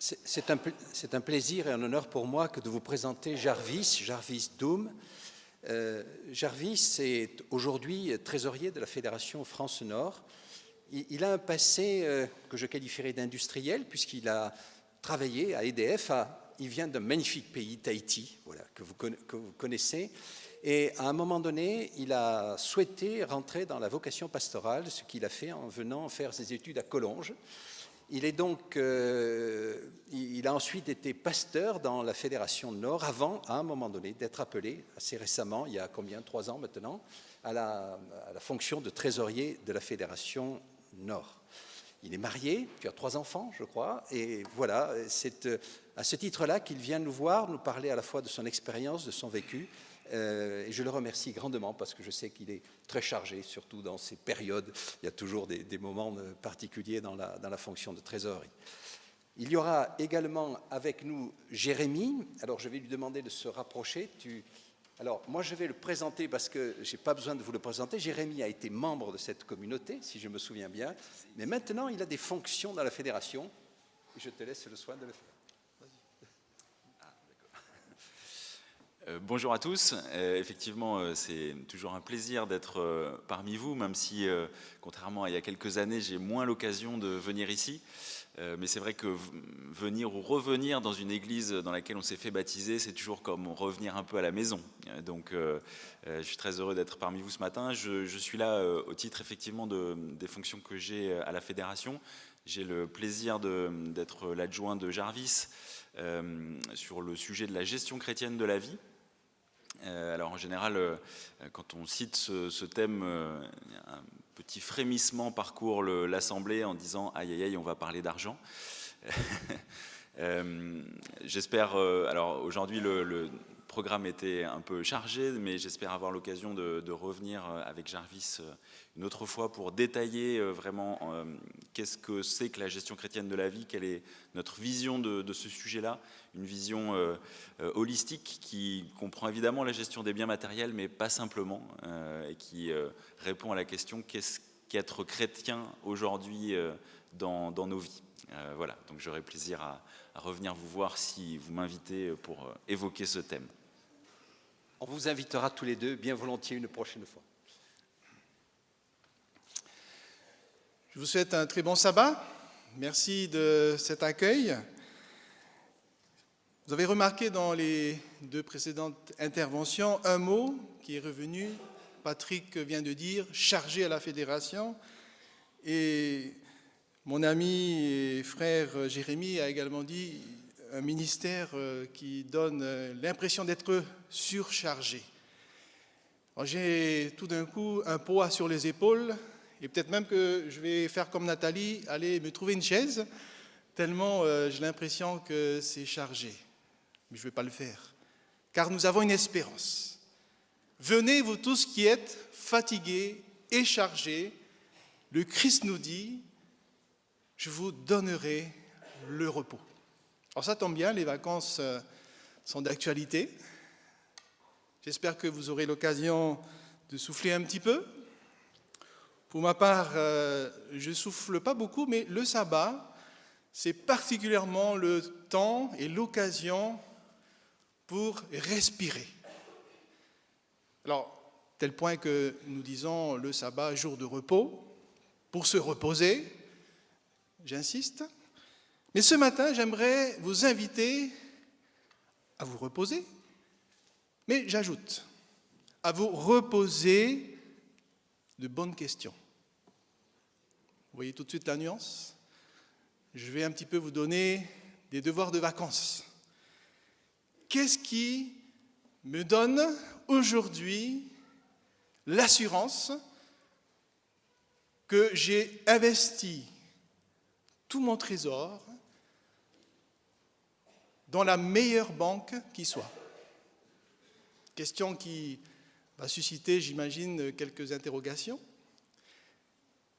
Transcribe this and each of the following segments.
C'est un plaisir et un honneur pour moi que de vous présenter Jarvis Doum. Jarvis est aujourd'hui trésorier de la Fédération France-Nord. Il a un passé que je qualifierais d'industriel, puisqu'il a travaillé à EDF. Il vient d'un magnifique pays, Tahiti, voilà, que vous connaissez. Et à un moment donné, il a souhaité rentrer dans la vocation pastorale, ce qu'il a fait en venant faire ses études à Collonges. Il a ensuite été pasteur dans la Fédération Nord avant, à un moment donné, d'être appelé assez récemment, il y a 3 ans maintenant, à la fonction de trésorier de la Fédération Nord. Il est marié, il a 3 enfants, je crois, et voilà, c'est à ce titre-là qu'il vient nous voir, nous parler à la fois de son expérience, de son vécu. Et je le remercie grandement parce que je sais qu'il est très chargé, surtout dans ces périodes. Il y a toujours des moments particuliers dans la fonction de trésorerie. Il y aura également avec nous Jérémy. Alors je vais lui demander de se rapprocher. Alors moi je vais le présenter parce que je n'ai pas besoin de vous le présenter. Jérémy a été membre de cette communauté, si je me souviens bien. Mais maintenant il a des fonctions dans la fédération. Et je te laisse le soin de le faire. Bonjour à tous. Effectivement, c'est toujours un plaisir d'être parmi vous, même si, contrairement à il y a quelques années, j'ai moins l'occasion de venir ici. Mais c'est vrai que venir ou revenir dans une église dans laquelle on s'est fait baptiser, c'est toujours comme revenir un peu à la maison. Donc, je suis très heureux d'être parmi vous ce matin. Je suis là au titre, effectivement, des fonctions que j'ai à la fédération. J'ai le plaisir d'être l'adjoint de Jarvis sur le sujet de la gestion chrétienne de la vie. Alors en général, quand on cite ce thème, un petit frémissement parcourt l'Assemblée en disant « aïe aïe aïe, on va parler d'argent ». J'espère, alors aujourd'hui le programme était un peu chargé, mais j'espère avoir l'occasion de revenir avec Jarvis une autre fois pour détailler vraiment qu'est-ce que c'est que la gestion chrétienne de la vie, quelle est notre vision de ce sujet-là, une vision holistique qui comprend évidemment la gestion des biens matériels, mais pas simplement, et qui répond à la question qu'est-ce qu'être chrétien aujourd'hui dans nos vies. Voilà, donc j'aurai plaisir à revenir vous voir si vous m'invitez pour évoquer ce thème. On vous invitera tous les deux bien volontiers une prochaine fois. Je vous souhaite un très bon sabbat. Merci de cet accueil. Vous avez remarqué dans les 2 précédentes interventions un mot qui est revenu. Patrick vient de dire « chargé à la fédération ». Et mon ami et frère Jérémy a également dit un ministère qui donne l'impression d'être surchargé. J'ai tout d'un coup un poids sur les épaules et peut-être même que je vais faire comme Nathalie, aller me trouver une chaise, tellement j'ai l'impression que c'est chargé. Mais je ne vais pas le faire, car nous avons une espérance. Venez, vous tous qui êtes fatigués et chargés, le Christ nous dit, je vous donnerai le repos. Alors ça tombe bien, les vacances sont d'actualité. J'espère que vous aurez l'occasion de souffler un petit peu. Pour ma part, je ne souffle pas beaucoup, mais le sabbat, c'est particulièrement le temps et l'occasion pour respirer. Alors, tel point que nous disons le sabbat, jour de repos, pour se reposer, j'insiste. Mais ce matin, j'aimerais vous inviter à vous reposer, mais j'ajoute, à vous reposer de bonnes questions. Vous voyez tout de suite la nuance ? Je vais un petit peu vous donner des devoirs de vacances. Qu'est-ce qui me donne aujourd'hui l'assurance que j'ai investi tout mon trésor dans la meilleure banque qui soit? Question qui va susciter, j'imagine, quelques interrogations.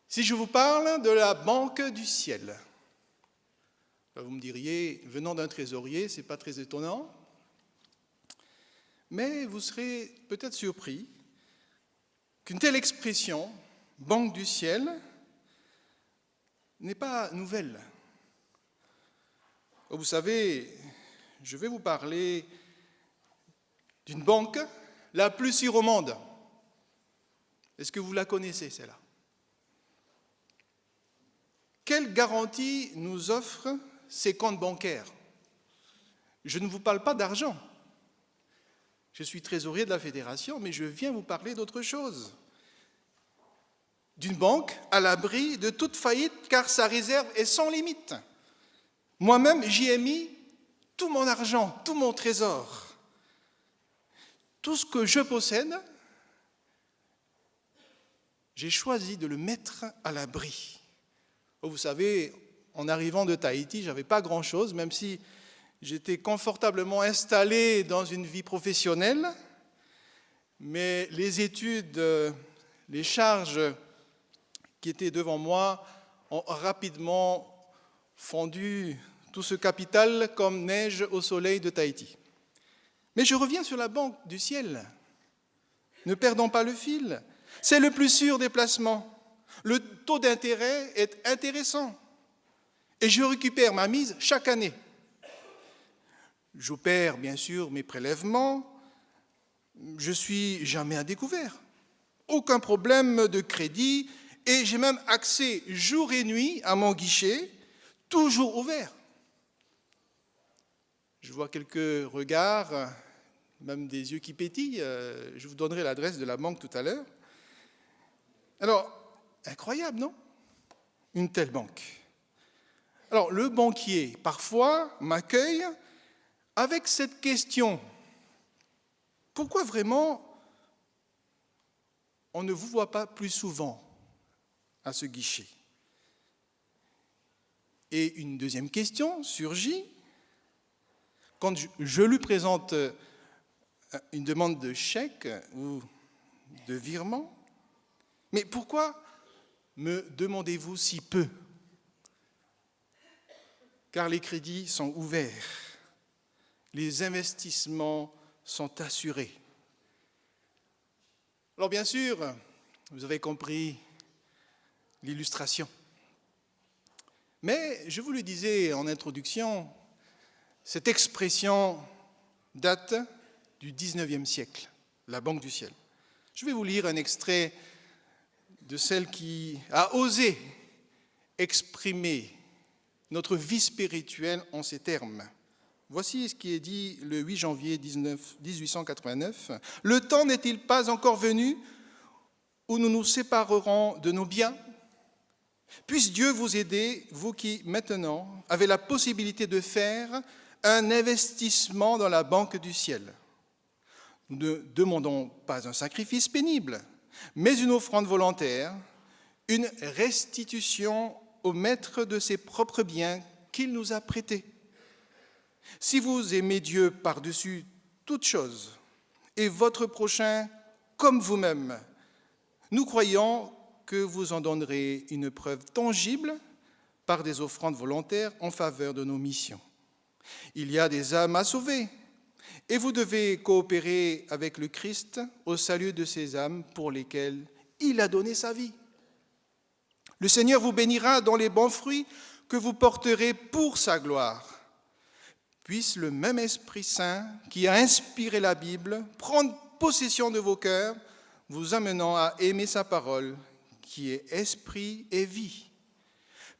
Si je vous parle de la banque du ciel, vous me diriez, venant d'un trésorier, ce n'est pas très étonnant, mais vous serez peut-être surpris qu'une telle expression, banque du ciel, n'est pas nouvelle. Vous savez, je vais vous parler d'une banque la plus sûre au monde. Est-ce que vous la connaissez, celle-là? Quelle garantie nous offrent ces comptes bancaires? Je ne vous parle pas d'argent. Je suis trésorier de la Fédération, mais je viens vous parler d'autre chose. D'une banque à l'abri de toute faillite, car sa réserve est sans limite. Moi-même, j'y ai mis tout mon argent, tout mon trésor. Tout ce que je possède, j'ai choisi de le mettre à l'abri. Vous savez, en arrivant de Tahiti, je n'avais pas grand-chose, même si j'étais confortablement installé dans une vie professionnelle, mais les études, les charges qui étaient devant moi ont rapidement fondu tout ce capital comme neige au soleil de Tahiti. Mais je reviens sur la banque du ciel. Ne perdons pas le fil. C'est le plus sûr des placements. Le taux d'intérêt est intéressant. Et je récupère ma mise chaque année. J'opère bien sûr mes prélèvements. Je suis jamais à découvert. Aucun problème de crédit. Et j'ai même accès jour et nuit à mon guichet, toujours ouvert. Je vois quelques regards, même des yeux qui pétillent. Je vous donnerai l'adresse de la banque tout à l'heure. Alors, incroyable, non? Une telle banque. Alors, le banquier, parfois, m'accueille avec cette question. Pourquoi vraiment on ne vous voit pas plus souvent à ce guichet? Et une deuxième question surgit quand je lui présente une demande de chèque ou de virement. Mais pourquoi me demandez-vous si peu? Car les crédits sont ouverts, les investissements sont assurés. Alors bien sûr, vous avez compris l'illustration. Mais je vous le disais en introduction, cette expression date du XIXe siècle, la Banque du ciel. Je vais vous lire un extrait de celle qui a osé exprimer notre vie spirituelle en ces termes. Voici ce qui est dit le 8 janvier 1889. « Le temps n'est-il pas encore venu où nous nous séparerons de nos biens ? Puisse Dieu vous aider, vous qui, maintenant, avez la possibilité de faire un investissement dans la banque du ciel. Nous ne demandons pas un sacrifice pénible, mais une offrande volontaire, une restitution au maître de ses propres biens qu'il nous a prêtés. Si vous aimez Dieu par-dessus toute chose et votre prochain comme vous-même, nous croyons que vous en donnerez une preuve tangible par des offrandes volontaires en faveur de nos missions. Il y a des âmes à sauver et vous devez coopérer avec le Christ au salut de ces âmes pour lesquelles il a donné sa vie. Le Seigneur vous bénira dans les bons fruits que vous porterez pour sa gloire. Puisse le même Esprit Saint qui a inspiré la Bible prendre possession de vos cœurs, vous amenant à aimer sa parole, qui est esprit et vie.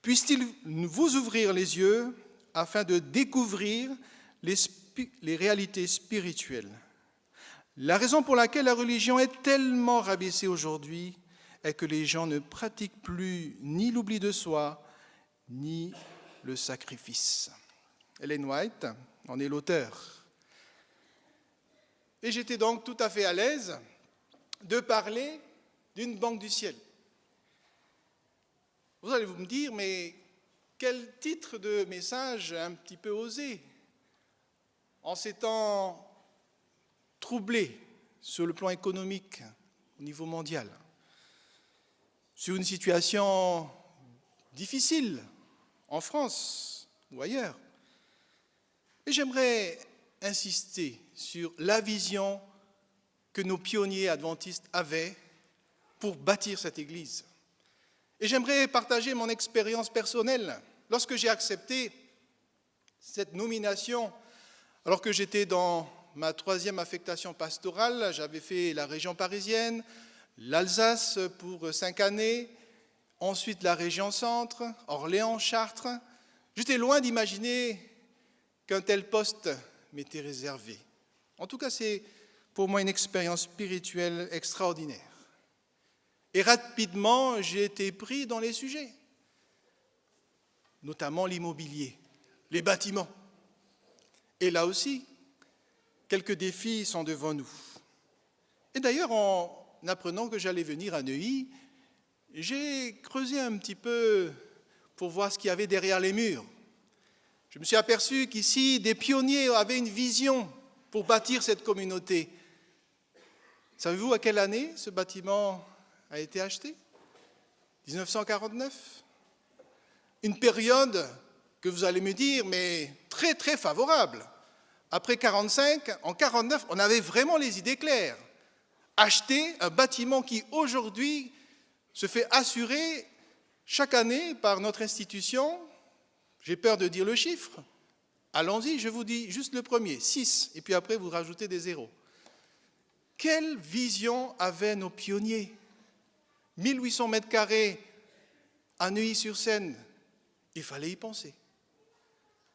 Puisse-t-il vous ouvrir les yeux afin de découvrir les réalités spirituelles. La raison pour laquelle la religion est tellement rabaissée aujourd'hui est que les gens ne pratiquent plus ni l'oubli de soi, ni le sacrifice. Ellen White en est l'auteur. Et j'étais donc tout à fait à l'aise de parler d'une banque du ciel. Vous allez vous me dire, mais quel titre de message un petit peu osé, en ces temps troublés sur le plan économique au niveau mondial, sur une situation difficile en France ou ailleurs. Et j'aimerais insister sur la vision que nos pionniers adventistes avaient pour bâtir cette Église. Et j'aimerais partager mon expérience personnelle lorsque j'ai accepté cette nomination, alors que j'étais dans ma 3e affectation pastorale, j'avais fait la région parisienne, l'Alsace pour 5 années, ensuite la région centre, Orléans, Chartres. J'étais loin d'imaginer qu'un tel poste m'était réservé. En tout cas, c'est pour moi une expérience spirituelle extraordinaire. Et rapidement, j'ai été pris dans les sujets, notamment l'immobilier, les bâtiments. Et là aussi, quelques défis sont devant nous. Et d'ailleurs, en apprenant que j'allais venir à Neuilly, j'ai creusé un petit peu pour voir ce qu'il y avait derrière les murs. Je me suis aperçu qu'ici, des pionniers avaient une vision pour bâtir cette communauté. Savez-vous à quelle année ce bâtiment a été acheté? 1949. Une période que vous allez me dire, mais très très favorable. Après 1945, en 1949, on avait vraiment les idées claires. Acheter un bâtiment qui aujourd'hui se fait assurer chaque année par notre institution, j'ai peur de dire le chiffre, allons-y, je vous dis juste le premier, 6, et puis après vous rajoutez des zéros. Quelle vision avaient nos pionniers? 1800 mètres carrés à Neuilly-sur-Seine, il fallait y penser.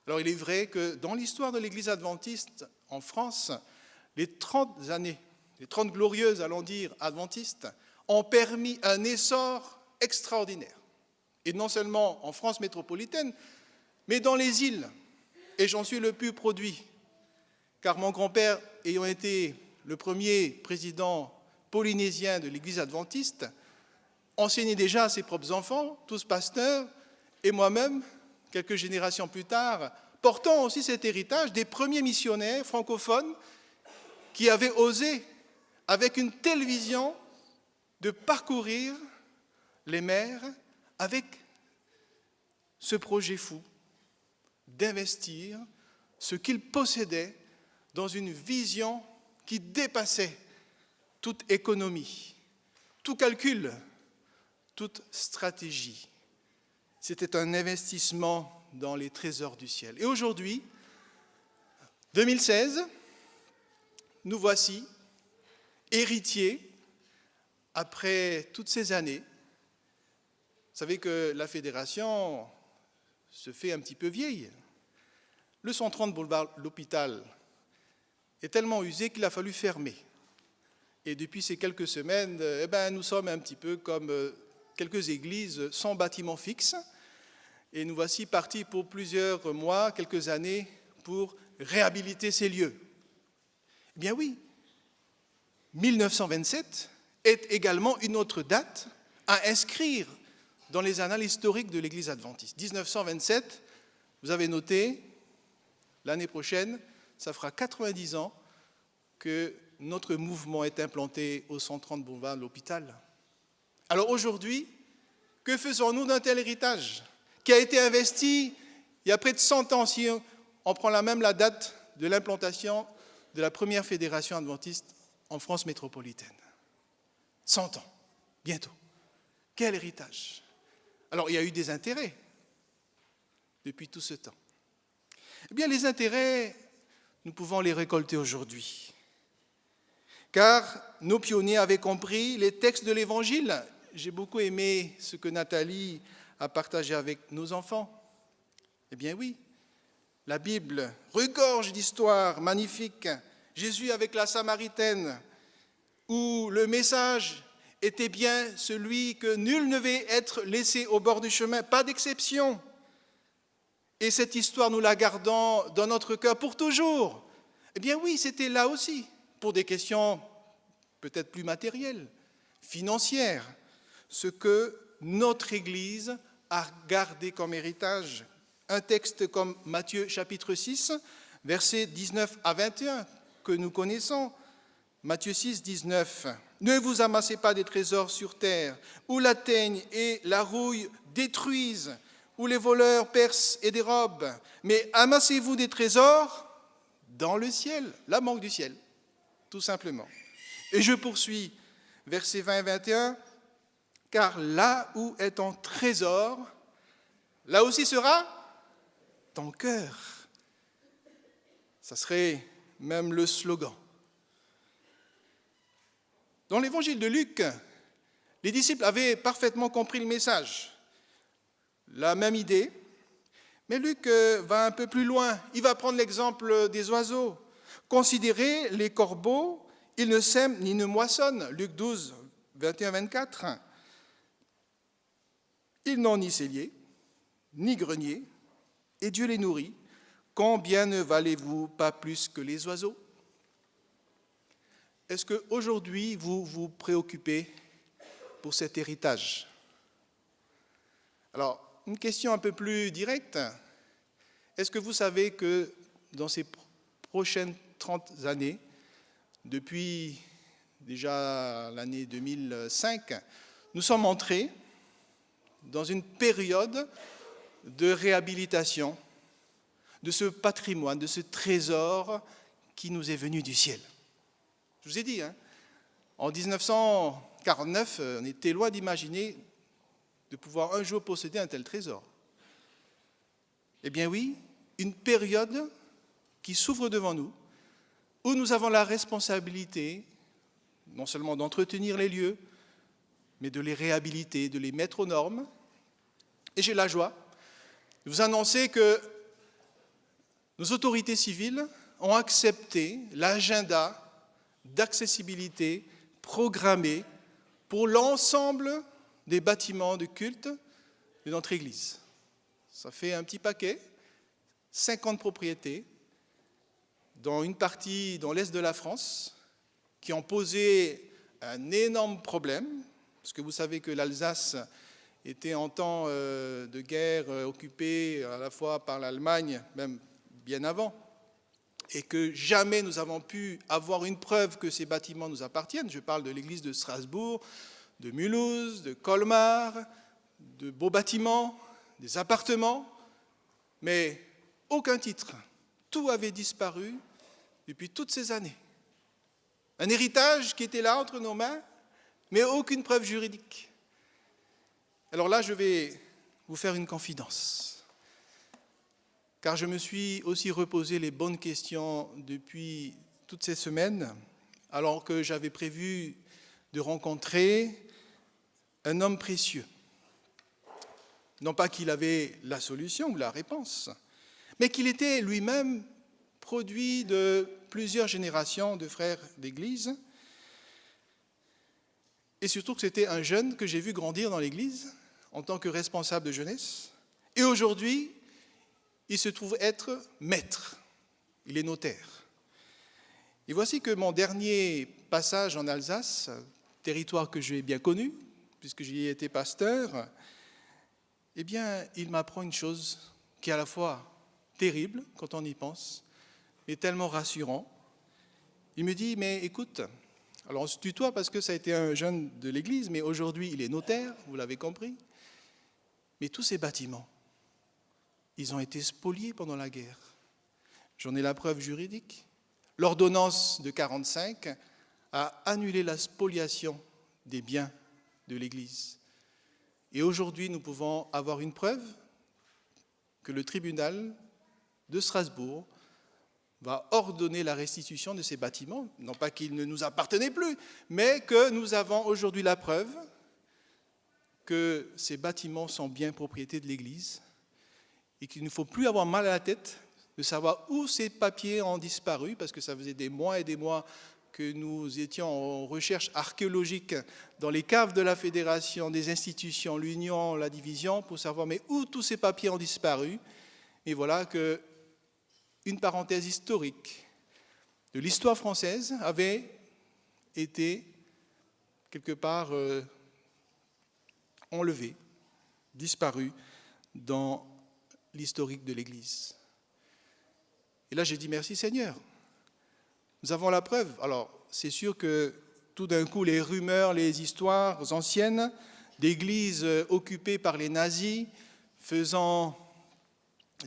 Alors il est vrai que dans l'histoire de l'Église adventiste en France, les 30 années, les 30 glorieuses, allons dire, adventistes, ont permis un essor extraordinaire. Et non seulement en France métropolitaine, mais dans les îles. Et j'en suis le plus produit, car mon grand-père, ayant été le premier président polynésien de l'Église adventiste, enseignait déjà à ses propres enfants, tous pasteurs, et moi-même, quelques générations plus tard, portant aussi cet héritage des premiers missionnaires francophones qui avaient osé, avec une telle vision, de parcourir les mers avec ce projet fou, d'investir ce qu'ils possédaient dans une vision qui dépassait toute économie, tout calcul, toute stratégie. C'était un investissement dans les trésors du ciel. Et aujourd'hui, 2016, nous voici héritiers après toutes ces années. Vous savez que la fédération se fait un petit peu vieille. Le 130 boulevard L'Hôpital est tellement usé qu'il a fallu fermer. Et depuis ces quelques semaines, nous sommes un petit peu comme quelques églises sans bâtiment fixe. Et nous voici partis pour plusieurs mois, quelques années, pour réhabiliter ces lieux. Eh bien oui, 1927 est également une autre date à inscrire dans les annales historiques de l'Église adventiste. 1927, vous avez noté, l'année prochaine, ça fera 90 ans que notre mouvement est implanté au 130 boulevard de l'Hôpital. Alors aujourd'hui, que faisons-nous d'un tel héritage qui a été investi il y a près de 100 ans, si on prend la date de l'implantation de la première fédération adventiste en France métropolitaine. 100 ans, bientôt. Quel héritage! Alors, il y a eu des intérêts depuis tout ce temps. Eh bien, les intérêts, nous pouvons les récolter aujourd'hui. Car nos pionniers avaient compris les textes de l'Évangile. J'ai beaucoup aimé ce que Nathalie a partagé avec nos enfants. Eh bien oui, la Bible regorge d'histoires magnifiques. Jésus avec la Samaritaine, où le message était bien celui que nul ne devait être laissé au bord du chemin, pas d'exception. Et cette histoire, nous la gardons dans notre cœur pour toujours. Eh bien oui, c'était là aussi, pour des questions peut-être plus matérielles, financières, ce que notre Église a gardé comme héritage. Un texte comme Matthieu chapitre 6, versets 19 à 21, que nous connaissons. Matthieu 6, 19. « Ne vous amassez pas des trésors sur terre, où la teigne et la rouille détruisent, où les voleurs percent et dérobent, mais amassez-vous des trésors dans le ciel. » La banque du ciel, tout simplement. Et je poursuis, versets 20 et 21. « Car là où est ton trésor, là aussi sera ton cœur. » Ça serait même le slogan. Dans l'évangile de Luc, les disciples avaient parfaitement compris le message, la même idée, mais Luc va un peu plus loin. Il va prendre l'exemple des oiseaux. Considérez les corbeaux, ils ne sèment ni ne moissonnent. Luc 12, 21-24. Ils n'ont ni cellier, ni grenier, et Dieu les nourrit. Combien ne valez-vous pas plus que les oiseaux? Est-ce qu'aujourd'hui, vous vous préoccupez pour cet héritage? Alors, une question un peu plus directe. Est-ce que vous savez que dans ces prochaines 30 années, depuis déjà l'année 2005, nous sommes entrés dans une période de réhabilitation de ce patrimoine, de ce trésor qui nous est venu du ciel. Je vous ai dit, en 1949, on était loin d'imaginer de pouvoir un jour posséder un tel trésor. Eh bien oui, une période qui s'ouvre devant nous, où nous avons la responsabilité non seulement d'entretenir les lieux, mais de les réhabiliter, de les mettre aux normes. Et j'ai la joie de vous annoncer que nos autorités civiles ont accepté l'agenda d'accessibilité programmé pour l'ensemble des bâtiments de culte de notre Église. Ça fait un petit paquet, 50 propriétés, dans une partie dans l'est de la France, qui ont posé un énorme problème, parce que vous savez que l'Alsace était en temps de guerre occupée à la fois par l'Allemagne, même bien avant, et que jamais nous avons pu avoir une preuve que ces bâtiments nous appartiennent. Je parle de l'église de Strasbourg, de Mulhouse, de Colmar, de beaux bâtiments, des appartements, mais aucun titre. Tout avait disparu depuis toutes ces années. Un héritage qui était là entre nos mains, mais aucune preuve juridique. Alors là, je vais vous faire une confidence, car je me suis aussi reposé les bonnes questions depuis toutes ces semaines, alors que j'avais prévu de rencontrer un homme précieux. Non pas qu'il avait la solution ou la réponse, mais qu'il était lui-même produit de plusieurs générations de frères d'Église, et surtout que c'était un jeune que j'ai vu grandir dans l'Église en tant que responsable de jeunesse. Et aujourd'hui, il se trouve être maître, il est notaire. Et voici que mon dernier passage en Alsace, territoire que j'ai bien connu, puisque j'y ai été pasteur, eh bien, il m'apprend une chose qui est à la fois terrible quand on y pense, mais tellement rassurant. Il me dit, mais écoute, alors on se tutoie parce que ça a été un jeune de l'Église, mais aujourd'hui il est notaire, vous l'avez compris. Mais tous ces bâtiments, ils ont été spoliés pendant la guerre. J'en ai la preuve juridique. L'ordonnance de 1945 a annulé la spoliation des biens de l'Église. Et aujourd'hui, nous pouvons avoir une preuve que le tribunal de Strasbourg va ordonner la restitution de ces bâtiments, non pas qu'ils ne nous appartenaient plus, mais que nous avons aujourd'hui la preuve que ces bâtiments sont bien propriété de l'Église et qu'il ne faut plus avoir mal à la tête de savoir où ces papiers ont disparu, parce que ça faisait des mois et des mois que nous étions en recherche archéologique dans les caves de la Fédération, des institutions, l'Union, la Division, pour savoir mais où tous ces papiers ont disparu. Et voilà que une parenthèse historique de l'histoire française avait été quelque part enlevée, disparue dans l'historique de l'Église. Et là, j'ai dit merci Seigneur. Nous avons la preuve. Alors, c'est sûr que tout d'un coup, les rumeurs, les histoires anciennes d'églises occupées par les nazis, faisant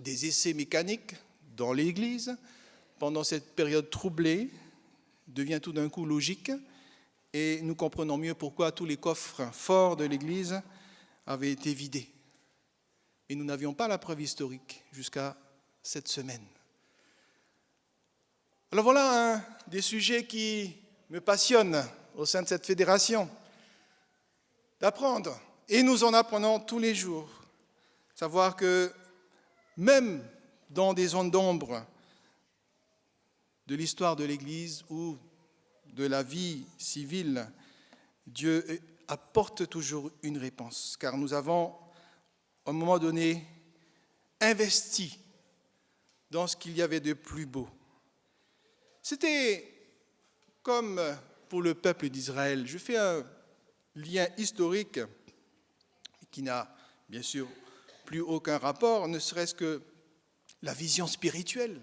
des essais mécaniques dans l'Église, pendant cette période troublée, devient tout d'un coup logique, et nous comprenons mieux pourquoi tous les coffres forts de l'Église avaient été vidés. Et nous n'avions pas la preuve historique jusqu'à cette semaine. Alors voilà un des sujets qui me passionnent au sein de cette fédération, d'apprendre, et nous en apprenons tous les jours, savoir que même dans des zones d'ombre de l'histoire de l'Église ou de la vie civile, Dieu apporte toujours une réponse, car nous avons, à un moment donné, investi dans ce qu'il y avait de plus beau. C'était comme pour le peuple d'Israël. Je fais un lien historique qui n'a bien sûr plus aucun rapport, ne serait-ce que la vision spirituelle.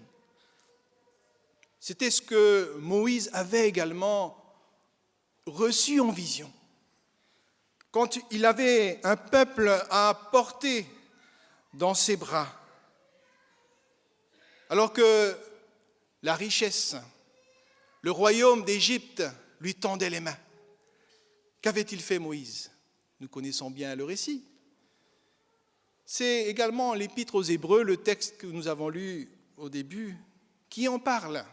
C'était ce que Moïse avait également reçu en vision. Quand il avait un peuple à porter dans ses bras, alors que la richesse, le royaume d'Égypte lui tendait les mains. Qu'avait-il fait Moïse? Nous connaissons bien le récit. C'est également l'Épître aux Hébreux, le texte que nous avons lu au début, qui en parle.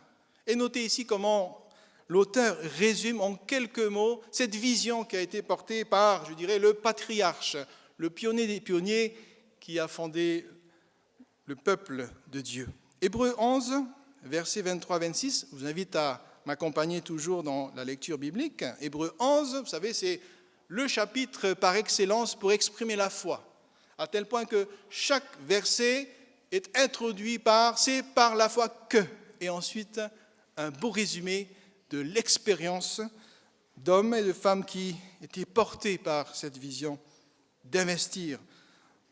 Et notez ici comment l'auteur résume en quelques mots cette vision qui a été portée par, je dirais, le patriarche, le pionnier des pionniers qui a fondé le peuple de Dieu. Hébreux 11, versets 23-26, je vous invite à m'accompagner toujours dans la lecture biblique. Hébreux 11, vous savez, c'est le chapitre par excellence pour exprimer la foi, à tel point que chaque verset est introduit par « c'est par la foi que », et ensuite un beau résumé de l'expérience d'hommes et de femmes qui étaient portés par cette vision d'investir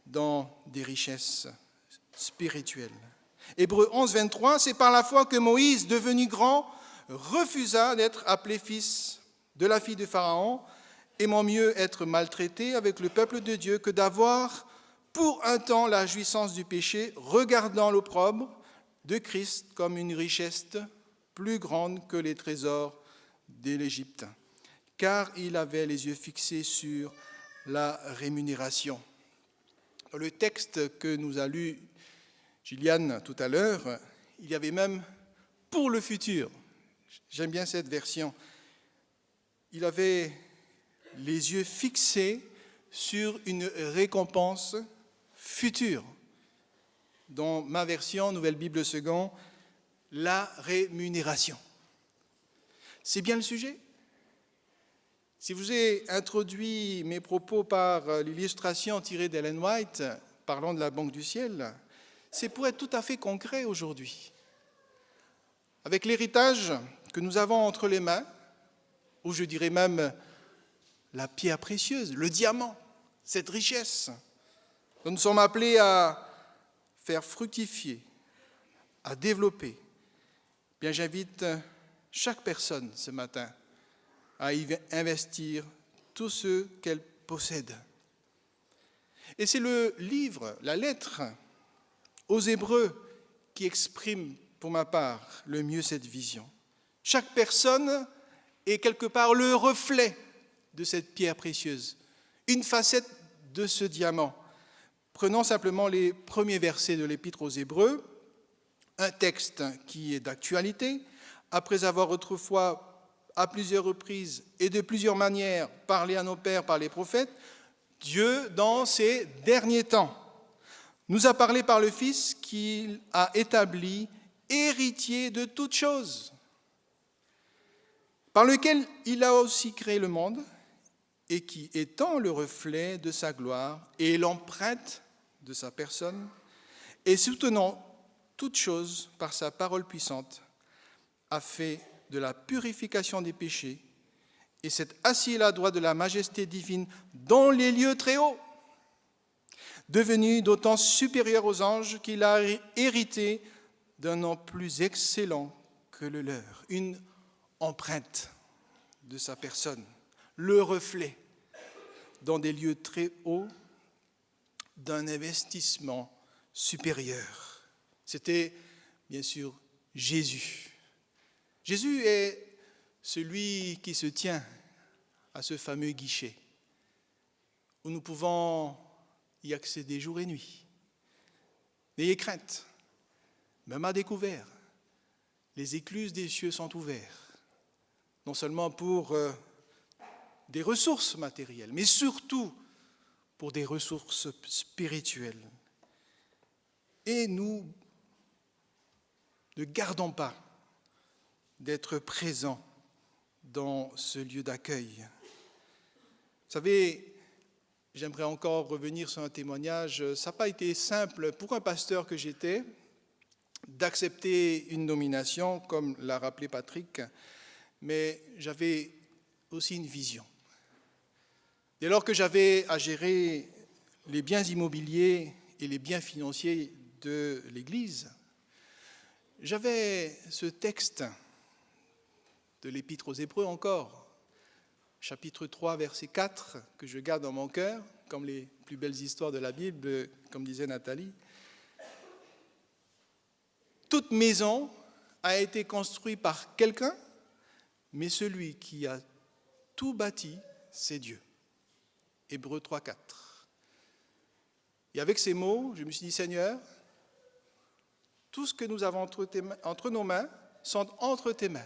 dans des richesses spirituelles. Hébreux 11, 23, c'est par la foi que Moïse, devenu grand, refusa d'être appelé fils de la fille de Pharaon, aimant mieux être maltraité avec le peuple de Dieu que d'avoir pour un temps la jouissance du péché, regardant l'opprobre de Christ comme une richesse plus grande que les trésors de l'Égypte, car il avait les yeux fixés sur la rémunération. Dans le texte que nous a lu Gillian tout à l'heure, il y avait même pour le futur. J'aime bien cette version. Il avait les yeux fixés sur une récompense future. Dans ma version, Nouvelle Bible Second, la rémunération. C'est bien le sujet. Si vous ai introduit mes propos par l'illustration tirée d'Ellen White, parlant de la Banque du Ciel, c'est pour être tout à fait concret aujourd'hui. Avec l'héritage que nous avons entre les mains, ou je dirais même la pierre précieuse, le diamant, cette richesse, dont nous sommes appelés à faire fructifier, à développer, bien j'invite chaque personne ce matin à y investir tout ce qu'elle possède. Et c'est le livre, la lettre aux Hébreux qui exprime pour ma part le mieux cette vision. Chaque personne est quelque part le reflet de cette pierre précieuse, une facette de ce diamant. Prenons simplement les premiers versets de l'Épître aux Hébreux, un texte qui est d'actualité, après avoir autrefois à plusieurs reprises et de plusieurs manières parlé à nos pères par les prophètes, Dieu, dans ces derniers temps, nous a parlé par le Fils qu'il a établi héritier de toutes choses, par lequel il a aussi créé le monde et qui, étant le reflet de sa gloire et l'empreinte de sa personne, et soutenant toutes choses par sa parole puissante, a fait de la purification des péchés et s'est assis à la droite de la majesté divine dans les lieux très hauts, devenu d'autant supérieur aux anges qu'il a hérité d'un nom plus excellent que le leur, une empreinte de sa personne, le reflet dans des lieux très hauts d'un investissement supérieur. C'était bien sûr Jésus. Jésus est celui qui se tient à ce fameux guichet où nous pouvons y accéder jour et nuit. N'ayez crainte, même à découvert. les écluses des cieux sont ouvertes, non seulement pour des ressources matérielles, mais surtout pour des ressources spirituelles. Et nous ne gardons pas d'être présents dans ce lieu d'accueil. Vous savez, j'aimerais encore revenir sur un témoignage. Ça n'a pas été simple pour un pasteur que j'étais d'accepter une nomination, comme l'a rappelé Patrick, mais j'avais aussi une vision. Dès lors que j'avais à gérer les biens immobiliers et les biens financiers de l'Église, j'avais ce texte de l'Épître aux Hébreux encore, chapitre 3, verset 4, que je garde dans mon cœur, comme les plus belles histoires de la Bible, comme disait Nathalie. Toute maison a été construite par quelqu'un, mais celui qui a tout bâti, c'est Dieu. Hébreux 3, 4. Et avec ces mots, je me suis dit, Seigneur, tout ce que nous avons entre nos mains sont entre tes mains.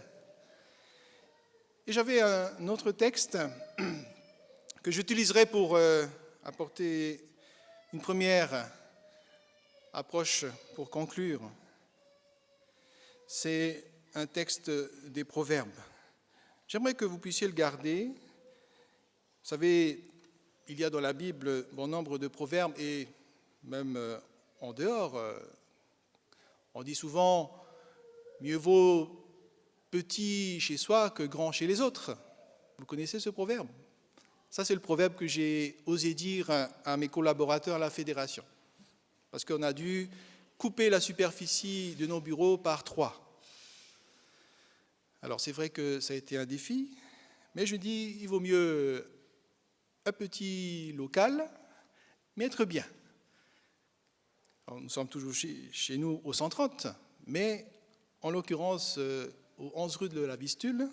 Et j'avais un autre texte que j'utiliserai pour apporter une première approche pour conclure. C'est un texte des Proverbes. J'aimerais que vous puissiez le garder. Vous savez, il y a dans la Bible bon nombre de proverbes et même en dehors, on dit souvent « mieux vaut petit chez soi que grand chez les autres ». Vous connaissez ce proverbe? Ça, c'est le proverbe que j'ai osé dire à mes collaborateurs à la fédération, parce qu'on a dû couper la superficie de nos bureaux par 3. Alors, c'est vrai que ça a été un défi, mais je dis, il vaut mieux un petit local, mais être bien. Alors, nous sommes toujours chez nous au 130, mais en l'occurrence, au 11 rue de la Vistule,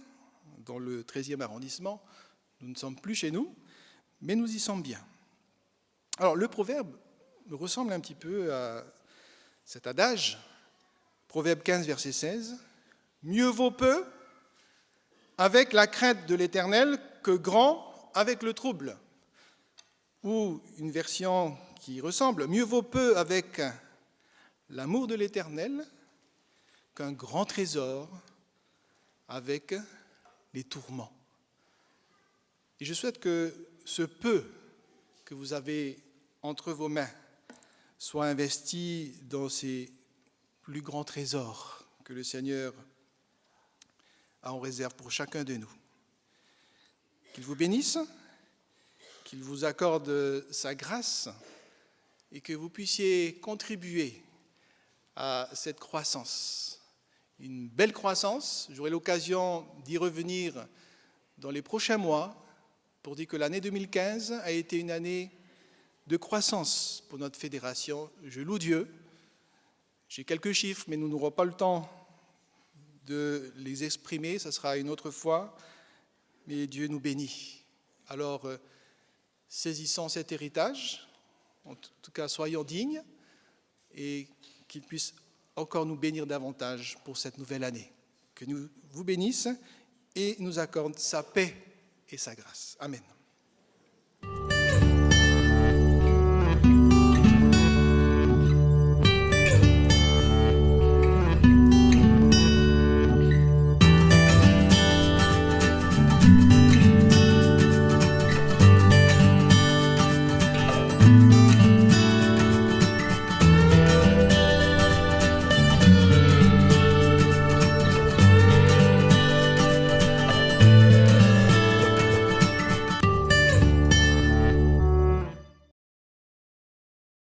dans le 13e arrondissement, nous ne sommes plus chez nous, mais nous y sommes bien. Alors, le proverbe me ressemble un petit peu à cet adage, Proverbe 15, verset 16, « Mieux vaut peu avec la crainte de l'Éternel que grand avec le trouble ». Ou une version qui ressemble, « Mieux vaut peu avec l'amour de l'Éternel qu'un grand trésor avec les tourments ». Et je souhaite que ce peu que vous avez entre vos mains soit investi dans ces plus grands trésors que le Seigneur a en réserve pour chacun de nous. Qu'il vous bénisse, qu'il vous accorde sa grâce et que vous puissiez contribuer à cette croissance. Une belle croissance, j'aurai l'occasion d'y revenir dans les prochains mois pour dire que l'année 2015 a été une année de croissance pour notre fédération. Je loue Dieu. J'ai quelques chiffres, mais nous n'aurons pas le temps de les exprimer, ça sera une autre fois, mais Dieu nous bénit. Alors, saisissons cet héritage, en tout cas soyons dignes, et qu'il puisse encore nous bénir davantage pour cette nouvelle année. Que nous vous bénisse et nous accorde sa paix et sa grâce. Amen.